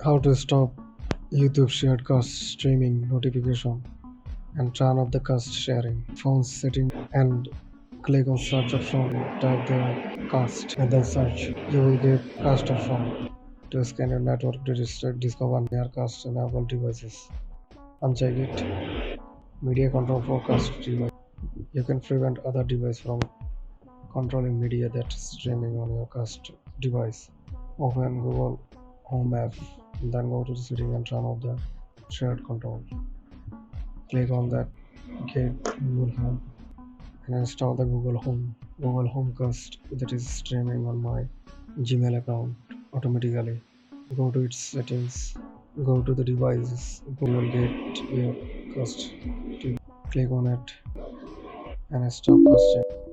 How to stop YouTube shared cast streaming notification and turn off the cast sharing. Phone setting and click on search option, type the cast and then search. You will get cast option to scan your network to discover near cast enabled devices. Uncheck it. Media control for cast device. You can prevent other device from controlling media that's streaming on your cast device. Open Google Home app, then go to the setting and turn off the shared control. Click on that Get Google Home and install the Google Homecast that is streaming on my Gmail account automatically. Go to its settings, go to the devices, you will get your cast. Click on it and stop casting.